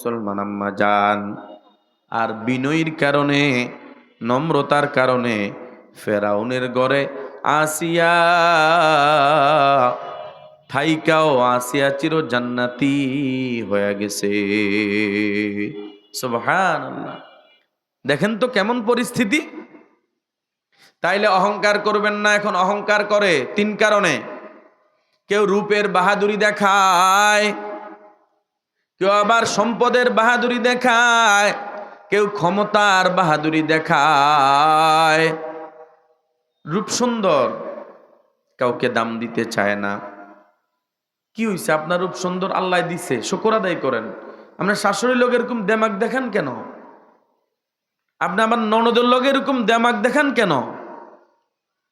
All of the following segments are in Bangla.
মুসলমান আম্মা যান। আর বিনয়ীর কারণে, নম্রতার কারণে ফেরাউনের ঘরে আসিয়া থাইকাও আসিয়া চির জান্নাতি হয়ে গেছে। সুবহানাল্লাহ। দেখেন তো কেমন পরিস্থিতি। তাইলে অহংকার করবেন না। এখন অহংকার করে তিন কারণে। কেউ রূপের বাহাদুরি দেখায়, কেউ আবার সম্পদের বাহাদুরি দেখায়, কেউ ক্ষমতার বাহাদুরি দেখায়। রূপ সুন্দর, কাউকে দাম দিতে চায় না। কি হইছে? আপনার রূপ সুন্দর, আল্লাহ দিছে, শুকর আদায় করেন। আপনার শাশুড়ির লোক এরকম দেমাগ দেখান কেন? আপনি আমার ননদের লোক এরকম দেমাগ দেখান কেন?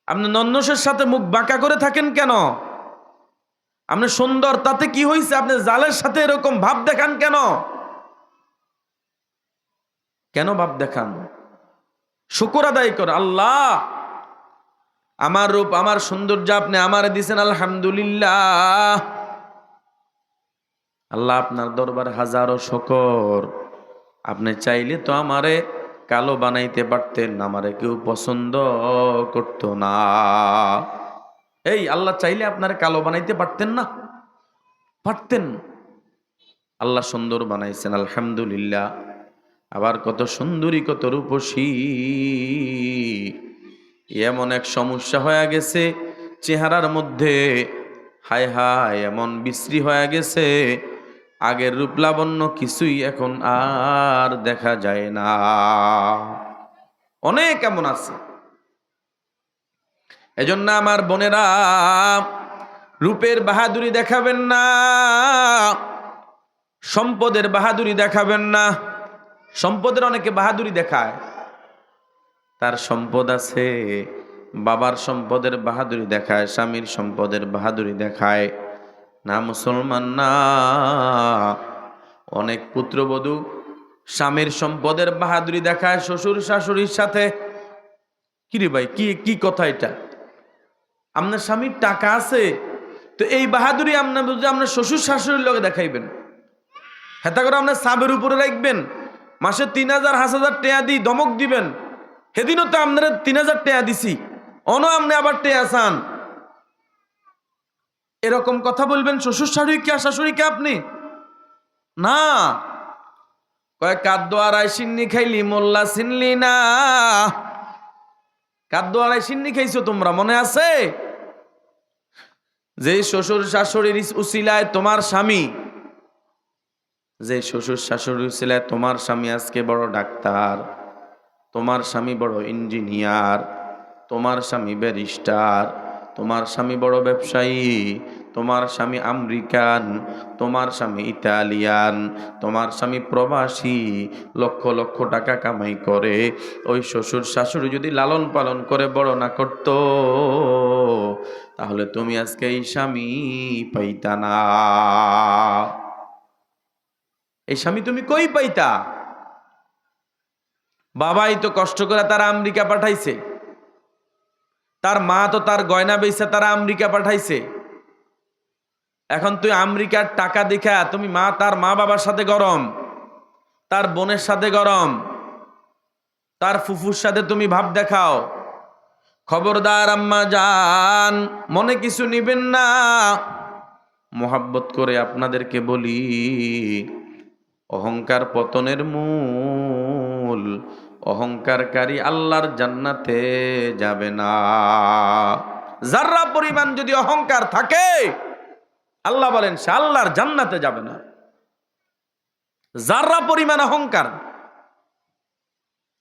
আপনি নন্নসের সাথে মুখ বাঁকা করে থাকেন কেন? আপনি সুন্দর, তাতে কি হইছে? আপনি জালের সাথে এরকম ভাব দেখান কেন? কেন ভাব দেখান? শুকর আদায় করে, আল্লাহ আমার রূপ, আমার সৌন্দর্য আপনি আমারে দিছেন, আলহামদুলিল্লাহ। আল্লাহ আপনার দরবার হাজারো শুকর। আপনি চাইলে তো আমারে কালো বানাইতে পারতেন, আমারে কেউ পছন্দ করতো না। এই আল্লাহ চাইলে আপনারে কালো বানাইতে পারতেন না? পারতেন। আল্লাহ সুন্দর বানাইছেন, আলহামদুলিল্লাহ। আবার কত সুন্দরী, কত রূপসী। এমন এক সমস্যা হয়ে গেছে চেহারার মধ্যে, হায় হায়, এমন বিশ্রী হয়ে গেছে, আগের রূপ লাবণ্য কিছুই এখন আর দেখা যায় না। অনেক এমন আছে। এজন্য আমার বোনেরা, রূপের বাহাদুরি দেখাবেন না, সম্পদের বাহাদুরি দেখাবেন না। সম্পদের অনেকে বাহাদুরি দেখায়, তার সম্পদ আছে, বাবার সম্পদের বাহাদুরি দেখায়, স্বামীর সম্পদের বাহাদুরি দেখায়, না মুসলমান না। অনেক পুত্রবধূ স্বামীর সম্পদের বাহাদুরি দেখায় শ্বশুর শাশুড়ির সাথে। কিরে ভাই, কি কি কথা এটা? আপনার স্বামীর টাকা আছে, তো এই বাহাদুরি আপনার আপনার শ্বশুর শাশুড়ির লোকে দেখাইবেন? হেতা করে আপনার সাবের উপরে রাখবেন, মাসে 3000 5000 টেয়া দিই ধমক দিবেন। সেদিনও তো আপনারা 3000 টেয়া দিছি, অন আপনি আবার টেয়া চান। এরকম কথা বলবেন শ্বশুর শাশুড়িকে আপনি? না। কয় কাদ্য আড়াই সিন্নি খাইলি মোল্লা চিনলি না। কাদ্য আড়াই সিন্নি খাইছো তোমরা, মনে আছে? যে শ্বশুর শাশুড়ির উসিলায় তোমার স্বামী, যে শ্বশুর শাশুড়ির উসিলায় তোমার স্বামী আজকে বড় ডাক্তার, তোমার স্বামী বড় ইঞ্জিনিয়ার, তোমার স্বামী ব্যারিস্টার, তোমার স্বামী বড় ব্যবসায়ী, তোমার স্বামী আমেরিকান, তোমার স্বামী ইতালিয়ান, তোমার স্বামী প্রবাসী, লক্ষ লক্ষ টাকা কামাই করে। ওই শ্বশুর শাশুড়ি যদি লালন পালন করে বড় না করত, তাহলে তুমি আজকে এই স্বামী পাইতা না। এই স্বামী তুমি কই পাইতা? বাবাই তো কষ্ট করে তারা আমেরিকা পাঠাইছে, তার মা তো তার গয়না বেচে তারা আমেরিকা পাঠাইছে। এখন তুই আমেরিকার টাকা দেখা তুমি তার মা বাবার সাথে গরম, তার বোনের সাথে গরম, তার ফুফুর সাথে তুমি ভাব দেখাও। খবরদার আম্মা জান, মনে কিছু নিবেন না। মোহাব্বত করে আপনাদেরকে বলি, অহংকার পতনের মূল। অহংকারকারী আল্লাহর জান্নাতে যাবে না। যাররা পরিমাণ যদি অহংকার থাকে, আল্লাহ বলেন সে আল্লাহর জান্নাতে যাবে না। যাররা পরিমাণ অহংকার।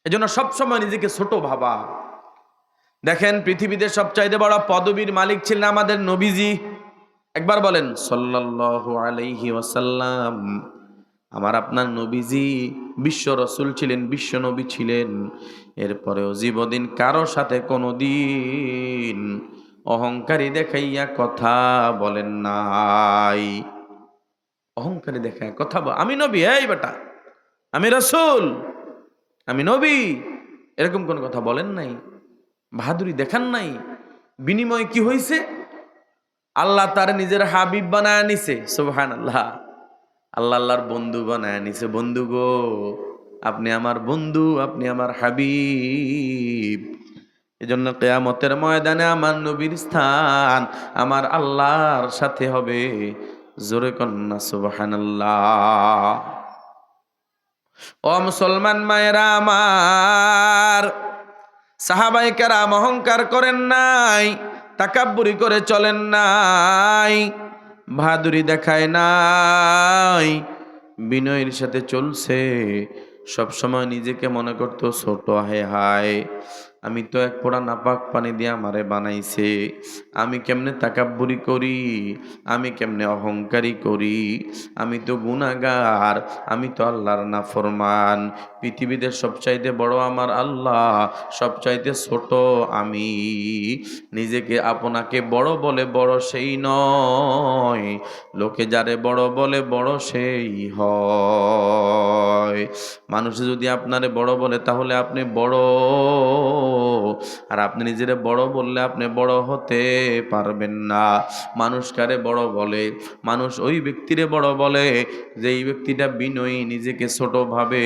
এজন্য সবসময় নিজেকে ছোট ভাবা। দেখেন পৃথিবীতে সবচাইতে বড় পদবীর মালিক ছিলেন আমাদের নবীজি। একবার বলেন সাল্লাল্লাহু আলাইহি ওয়াসাল্লাম। আমার আপনার নবীজি বিশ্ব রসুল ছিলেন, বিশ্ব নবী ছিলেন। এরপরেও জীবদিন কারো সাথে কোনোদিন অহংকারী দেখাইয়া কথা বলেন নাই। অহংকারী দেখাইয়া কথা আমি নবী, এই বেটা আমি রসুল, আমি নবী, এরকম কোন কথা বলেন নাই, বাহাদুরি দেখান নাই। বিনিময়ে কি হয়েছে? আল্লাহ তার নিজের হাবিব বানায় নিছে। সুবহানাল্লাহ। আল্লাহ আল্লাহর বন্ধু বানায় নিছে। বন্ধু গো, আপনি আমার বন্ধু, আপনি আমার হাবিব। এজন্য কিয়ামতের ময়দানে আমার নবীর স্থান আমার আল্লাহর সাথে হবে। জোরে কন্যা সুবহানাল্লাহ। ও মুসলমান মায়েরা আমার, সাহাবায়ে কেরাম অহংকার করেন নাই, তাকাব্বুরি করে চলেন নাই, বাহাদুরি দেখায় নাই, বিনয়ের সাথে চলছে। সবসময় নিজেকে মনে করতো ছোট, হায় হায় আমি তো এক ফোঁটা নাপাক পানি দিয়ে আমারে বানাইছে, আমি কেমনে তাকাব্বুরি করি, আমি কেমনে অহংকারী করি, আমি তো গুনাহগার, আমি তো আল্লাহর নাফরমান। পৃথিবীতে সবচাইতে বড় আমার আল্লাহ, সবচাইতে ছোট আমি। নিজেকে আপনাকে বড় বলে বড় সেই নয়, লোকে যারে বড় বলে বড় সেই হয়। মানুষ যদি আপনারে বড় বলে তাহলে আপনি বড়, আর আপনি নিজেরে বড় বললে আপনি বড় হতে পারবেন না। মানুষ কারে বড় বলে? মানুষ ওই ব্যক্তিরে বড় বলে যেই ব্যক্তিটা বিনয়ী, নিজেকে ছোট ভাবে।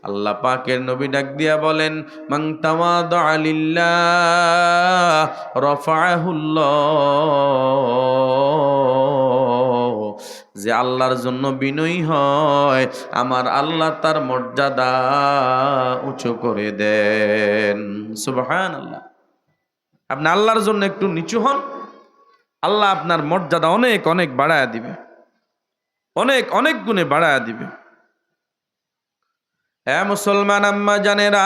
আল্লাহ পাকের নবী ডাক দিয়া বলেন, মান তাওয়াদা লিল্লাহ রাফাআহুল্লাহ। যে আল্লাহর জন্য বিনয়ী হয়, আমার আল্লাহ তার মর্যাদা উঁচু করে দেন। সুবহানাল্লাহ। আপনি আল্লাহর জন্য একটু নিচু হন, আল্লাহ আপনার মর্যাদা অনেক অনেক বাড়ায়া দিবে, অনেক অনেক গুণে বাড়ায়া দিবে। হ্যাঁ মুসলমান আম্মা জানেরা,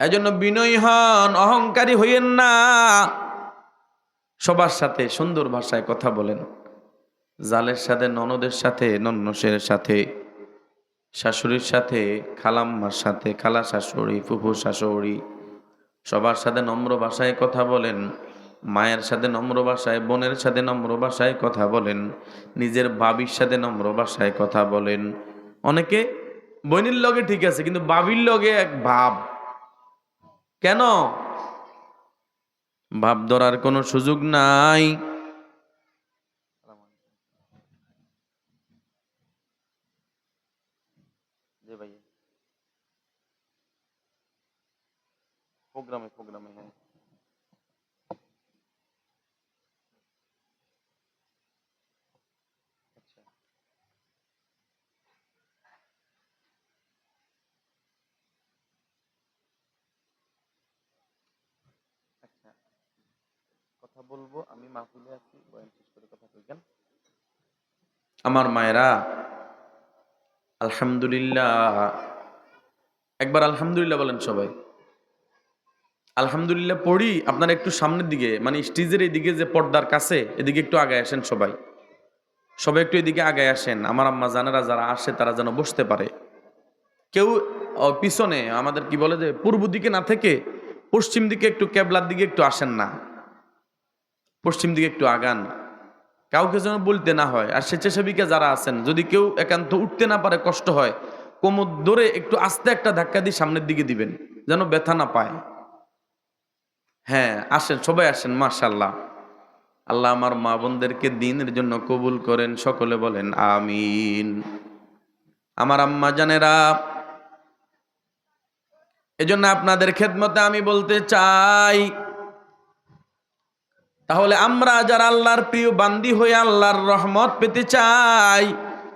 এজন্য বিনয়ী হন, অহংকারী হইয়েন না। সবার সাথে সুন্দর ভাষায় কথা বলেন। জালের সাথে, ননদের সাথে, নন্নসের সাথে, শাশুড়ির সাথে, খালাম্মার সাথে, খালা শাশুড়ি, ফুফু শাশুড়ি, সবার সাথে নম্র ভাষায় কথা বলেন। মায়ের সাথে নম্র ভাষায়, বোনের সাথে নম্র ভাষায় কথা বলেন, নিজের ভাবির সাথে নম্র ভাষায় কথা বলেন। অনেকে বোনের লগে ঠিক আছে, কিন্তু ভাবির লগে এক ভাব। কেন? ভাব ধরার কোনো সুযোগ নাই। প্রোগ্রামে প্রোগ্রামে হ্যাঁ। কথা বলবো, আমি মাহফিলে আছি, বয়ান শেষ করে কথা কইবেন। আমার মায়েরা, আলহামদুলিল্লাহ, একবার আলহামদুলিল্লাহ বলেন সবাই। আলহামদুলিল্লাহ পড়ি। আপনারা একটু সামনের দিকে, মানে স্টেজের এইদিকে যে পর্দার কাছে, এদিকে একটু আগে আসেন সবাই। সবাই একটু এদিকে আগে আসেন, আমার আম্মা জানেরা যারা আসে তারা যেন বসতে পারে। কেউ পিছনে আমাদের কি বলে যে পূর্ব দিকে না থেকে পশ্চিম দিকে একটু, কেবলার দিকে একটু আসেন না, পশ্চিম দিকে একটু আগান, কাউকে যেন বলতে না হয়। আর স্বেচ্ছাসেবিকা যারা আছেন, যদি কেউ একান্ত উঠতে না পারে, কষ্ট হয়, কোমর ধরে একটু আস্তে একটা ধাক্কা দিয়ে সামনের দিকে দিবেন, যেন ব্যথা না পায়। হ্যাঁ আসেন, সবাই আসেন, মাশাআল্লাহ। আল্লাহ আমার মা বোনদেরকে দিনের জন্য কবুল করেন, সকলে বলেন আমিন। আমার আম্মা জানেরা, এজন্য আপনাদের খেদমতে আমি বলতে চাই, তাহলে আমরা যারা আল্লাহর প্রিয় বান্দি হয়ে আল্লাহর রহমত পেতে চাই,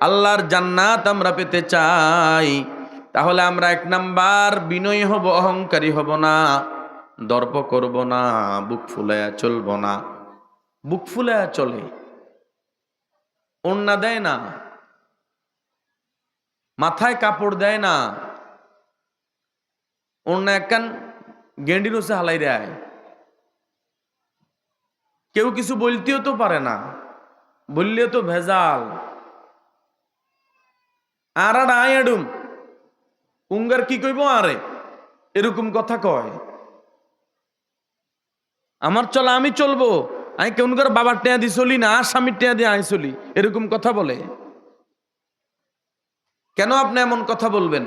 আল্লাহর জান্নাত আমরা পেতে চাই, তাহলে আমরা এক নাম্বার বিনয়ী হব, অহংকারী হব না, দর্প করব না, বুক ফুলায়া চলব না। বুক ফুলায়া চলে, ওড়না দেয় না, মাথায় কাপড় দেয় না, ওড়না একখান গেন্ডির হচ্ছে হালাই দেয়। কেউ কিছু বলতেও তো পারে না, বললেও তো ভেজাল। আর আয়াডুম উঙ্গার কি কইব আরে, এরকম কথা কয়। আমার চলা আমি চলবো, আমি কেউনকার বাবার টেয়া দিয়ে চলি না, আর স্বামীর টেয়া দিয়ে আই চলি, এরকম কথা বলে। কেন আপনি এমন কথা বলবেন?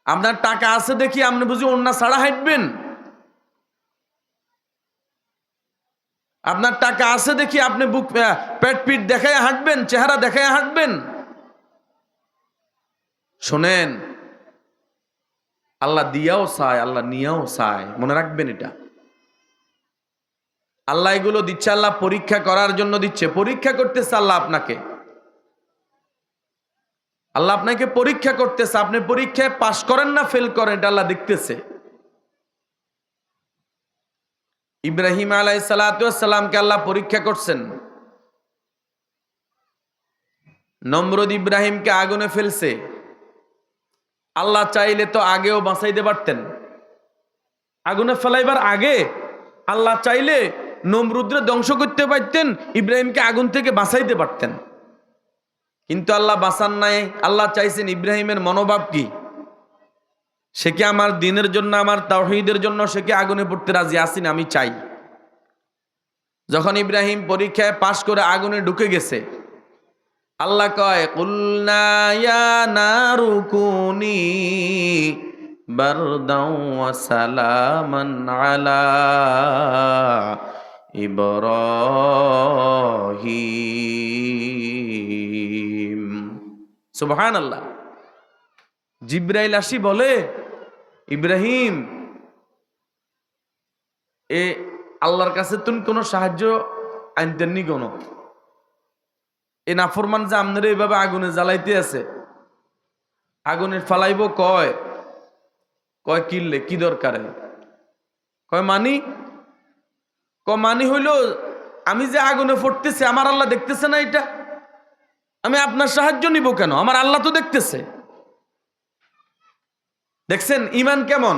আপনার টাকা আছে দেখি আপনি বুঝি ওড়না ছাড়া হাঁটবেন? আপনার টাকা আছে দেখি আপনি বুক পেট পিট দেখায় হাঁটবেন, চেহারা দেখায় হাঁটবেন? শোনেন, আল্লাহ দিয়াও চায়, আল্লাহ নিয়াও চায়, মনে রাখবেন এটা। আল্লাহ এগুলো দিচ্ছে, আল্লাহ পরীক্ষা করার জন্য দিচ্ছে। পরীক্ষা করতেছে আল্লাহ আপনাকে, আল্লাহ আপনাকে পরীক্ষা করতেছে। আপনি পরীক্ষায় পাশ করেন না ফেল করেন, এটা আল্লাহ দেখতেছে। ইব্রাহিম আলাইহিস সালামকে আল্লাহ পরীক্ষা করছেন। নমরুদ ইব্রাহিমকে আগুনে ফেলছে। আল্লাহ চাইলে তো আগেও বাঁচাইতে পারতেন। আগুনে ফেলাইবার আগে আল্লাহ চাইলে নমরুদরে ধ্বংস করতে পারতেন, ইব্রাহিমকে আগুন থেকে বাঁচাইতে পারতেন। কিন্তু আল্লাহ বাঁচান নাই। আল্লাহ চাইছেন ইব্রাহিমের মনোভাব কি, সে কি আমার দ্বীনের জন্য, আমার তাওহীদের জন্য সে কি আগুনে পড়তে রাজি আছেন? আমি চাই। যখন ইব্রাহিম পরীক্ষায় পাশ করে আগুনে ঢুকে গেছে, আল্লাহ কয় কুলনা ইয়া নারু কুনি বারদাও ওয়া সালামান আলা ইব্রাহিম। সুবহানাল্লাহ। জিবরাইল আসি বলে, ইব্রাহিম এ আল্লাহর কাছে তুমি কোনো সাহায্য আনতেননি? কোনো এ নাফরমান যে আপনারা এইভাবে আগুনে জ্বালাইতে আছে, আগুনে ফালাইব, কয় কিনলে কি দরকারে? কয় মানি হইল আমি যে আগুনে পড়তেছি, আমার আল্লাহ দেখতেছে না এটা? আমি আপনার সাহায্য নিব কেন? আমার আল্লাহ তো দেখতেছে। দেখছেন ঈমান কেমন?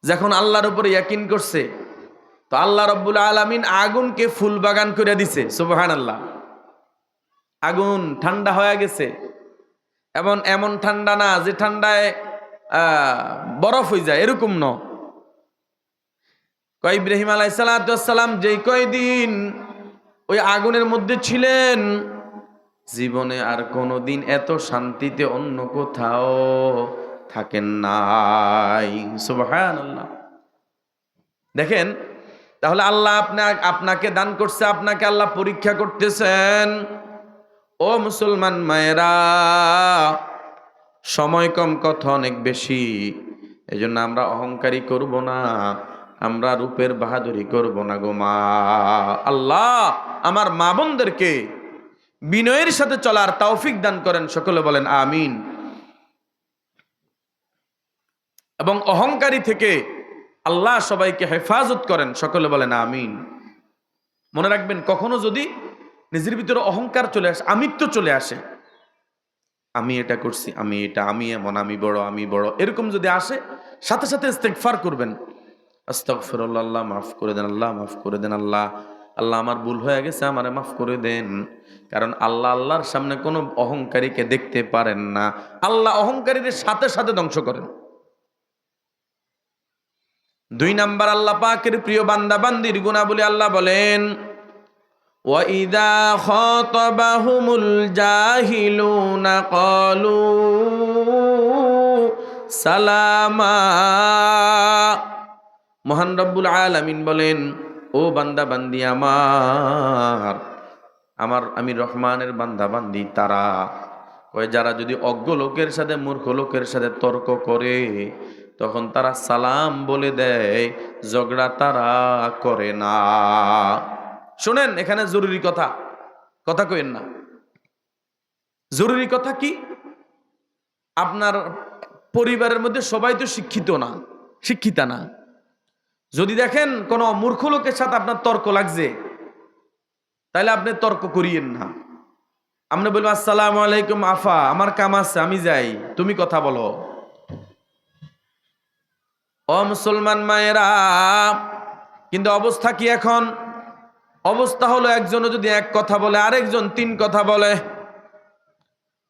যখন আল্লাহর উপরে ইয়াকিন করছে, তো আল্লাহ রাব্বুল আলামিন আগুনকে ফুল বাগান করে দিছে। সুবহানাল্লাহ। আগুন ঠান্ডা হয়ে গেছে, এমন ঠান্ডা না যে ঠান্ডায় বরফ হয়ে যায়, এরকম ন। কয় ইব্রাহিম আলাইহিস সালাম যেই কয়দিন ওই আগুনের মধ্যে ছিলেন, জীবনে আর কোনোদিন এত শান্তিতে অন্য কোথাও থাকেন নাই। সুবহানাল্লাহ। দেখেন, তাহলে আল্লাহ আপনাকে দান করছে, আপনাকে আল্লাহ পরীক্ষা করতেছেন। ও মুসলমান মায়েরা, সময় কম, কথা অনেক বেশি। এজন্য আমরা অহংকারী করব না, আমরা রূপের বাহাদুরি করব না গো মা। আল্লাহ আমার মা বোনদেরকে বিনয়ের সাথে চলার তৌফিক দান করেন, সকলে বলেন আমিন। এবং অহংকারী থেকে আল্লাহ সবাইকে হেফাজত করেন, সকলে বলেন আমিন। মনে রাখবেন, কখনো যদি নিজের ভিতরে অহংকার চলে আসে, আমিত্ব চলে আসে, আমি এটা করছি, আমি এটা, আমি এমন, আমি বড়, এরকম যদি আসে, সাথে সাথে ইস্তেগফার করবেন। আস্তাগফিরুল্লাহ, আল্লাহ মাফ করে দেন, আল্লাহ মাফ করে দেন, আল্লাহ আমার ভুল হয়ে গেছে, আমারে মাফ করে দেন। কারণ আল্লাহর সামনে কোনো অহংকারীকে দেখতে পারেন না। আল্লাহ অহংকারীদের সাথে সাথে ধ্বংস করেন। 2 নাম্বার, আল্লাহ পাকের প্রিয় বান্দা বান্দির গুনাহ আল্লাহ বলেন, وَإِذَا خَاطَبَهُمُ الْجَاهِلُونَ قَالُوا سَلَامًا। মহান রব্বুল আলামিন বলেন, ও বান্দা বান্দি আমি রহমানের বান্দা বান্দি তারা, ওই যারা যদি অজ্ঞ লোকের সাথে, মূর্খ লোকের সাথে তর্ক করে, তখন তারা সালাম বলে দেয়, ঝগড়া তারা করে না। শুনেন, এখানে জরুরি কথা কইেন না। জরুরি কথা কি? আপনার পরিবারের মধ্যে সবাই তো শিক্ষিতা না। যদি দেখেন কোন মূর্খ লোকের সাথে আপনার তর্ক লাগছে, তাহলে আপনি তর্ক করিয়েন না। আপনি বলবেন, আসসালামু আলাইকুম আফা, আমার কাম আছে, আমি যাই, তুমি কথা বলো। ও মুসলমান মায়েরা, কিন্তু অবস্থা কি এখন? অবস্থা হলো, একজন যদি এক কথা বলে, আরেকজন 3 কথা বলে।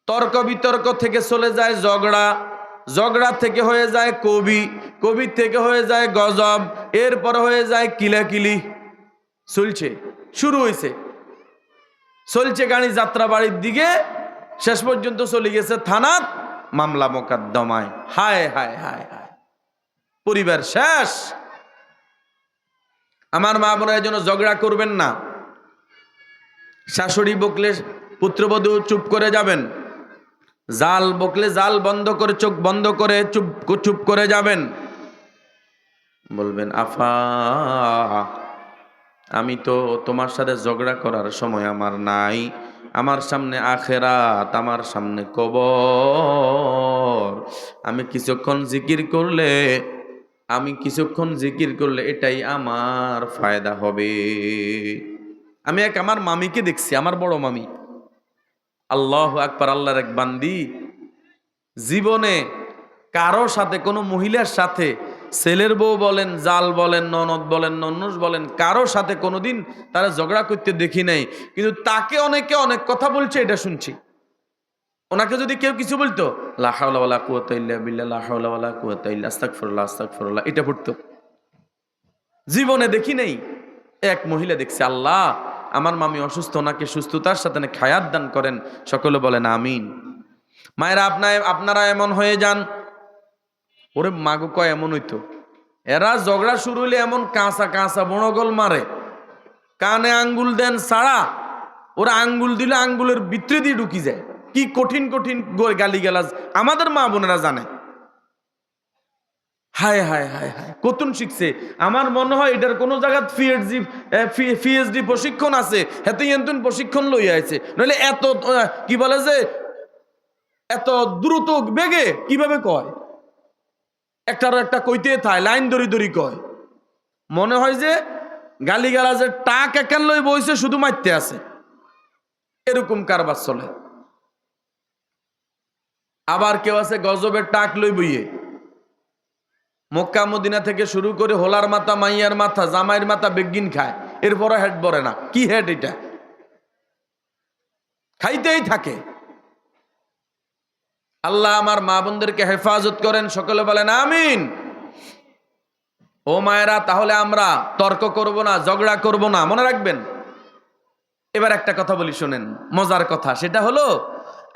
তর্ক বিতর্ক থেকে চলে যায় ঝগড়া থেকে হয়ে যায় কবি থেকে হয়ে যায় গজব, এরপর হয়ে যায় কিলাকিলি। শুরু হয়েছে, চলছে গাড়ি যাত্রা বাড়ির দিকে, শেষ পর্যন্ত চলে গেছে থানাত, মামলা মোকদ্দমায়। হায় হায় হায় হায়, পরিবার শেষ। আমার মা বোনের জন্য ঝগড়া করবেন না। শাশুড়ি বকলে পুত্রবধূ চুপ করে যাবেন, জাল বকলে জাল বন্ধ করে চোখ বন্ধ করে চুপ করে যাবেন। বলবেন আফা, আমি তো তোমার সাথে ঝগড়া করার সময় আমার নাই, আমার সামনে আখেরাত, আমার সামনে কবর। আমি কিছুক্ষণ জিকির করলে এটাই আমার ফায়দা হবে। আমি আমার মামিকে দেখছি, আমার বড় মামি, আল্লাহু আকবার, আল্লাহর এক বান্দি, জীবনে কারো সাথে, কোনো মহিলার সাথে, ছেলের বউ বলেন, জাল বলেন, ননদ বলেন, নন্নুস বলেন, কারো সাথে কোনোদিন তারা ঝগড়া করতে দেখি নাই। কিন্তু তাকে অনেকে অনেক কথা বলছে, এটা শুনছি। ওনাকে যদি কেউ কিছু বলতো, লা হাওলা ওয়ালা কুওয়াতা ইল্লা বিল্লাহ, লা হাওলা ওয়ালা কুওয়াতা ইল্লা, আস্তাগফিরুল্লাহ আস্তাগফিরুল্লাহ, এটা পড়তো। জীবনে দেখি নাই। এক মহিলা দেখছে, আল্লাহ আমার মামি অসুস্থ, ওনাকে সুস্থতার সাথে হায়াত দান করেন। সকলে বলেন আমিন। মায়েরা আপনারা এমন হয়ে যান। ওরে মাগো কয় এমন হইতো, এরা ঝগড়া শুরু হইলে এমন কাঁচা কাঁচা বড়গোল মারে, কানে আঙ্গুল দেন ছাড়া, ওরা আঙ্গুল দিলে আঙ্গুলের ভিতরে দিয়ে ঢুকি যায়। কি কঠিন কঠিন গালিগালাজ আমাদের মা বোনেরা জানে। হায় হায় হায় হায়, কতন শিখছে। আমার মনে হয় এটার কোন জায়গায় পিএইচডি প্রশিক্ষণ আছে, হেতে এন্তন প্রশিক্ষণ লইয়া আছে। নইলে এত কি বলে যে এত দ্রুত বেগে কিভাবে কয়, একটার একটা কইতে থায়, লাইন দড়ি দড়ি কয়। মনে হয় যে গালিগালাজের টাক একান লই বইছে, শুধু মারতে আছে, এরকম কারবার চলে। আবার কেউ আছে গজবের টাক লই বইয়ে, মক্কা মদিনা থেকে শুরু করে হোলার মাথা, মাইয়ার মাথা, জামাইয়ের মাথা বেগিন খায়, এরপরও হেড ভরে না। কি হেড এটা? খাইতেই থাকে। আল্লাহ আমার মা বোনদেরকে হেফাজত করেন, সকলে বলেন আমিন। ও মায়েরা, তাহলে আমরা তর্ক করব না, ঝগড়া করব না, মনে রাখবেন। এবার একটা কথা বলি, শোনেন, মজার কথা। সেটা হলো,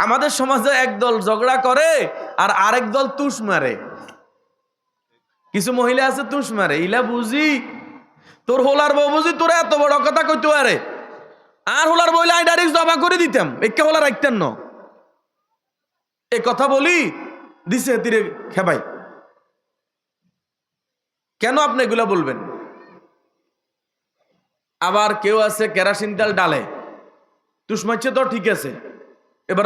আমাদের সমাজে একদল ঝগড়া করে আর আরেক দল তুষ মারে। কিছু মহিলা আছে তুষ মারে, ইলা বুঝি তোর হোলার বউ বুঝি তোর এত বড় কথা কইতে পারে, আর হোলার বইলে আই ডাইরেক্ট জমা করে দিতাম, একে হোলা রাখতেন না। এ কথা বলি দিছে তীরে খেবাই। কেন আপনি এগুলা বলবেন? আবার কেউ আছে কেরাসিন তেল ডালে, তুষ মারছে তো ঠিক আছে,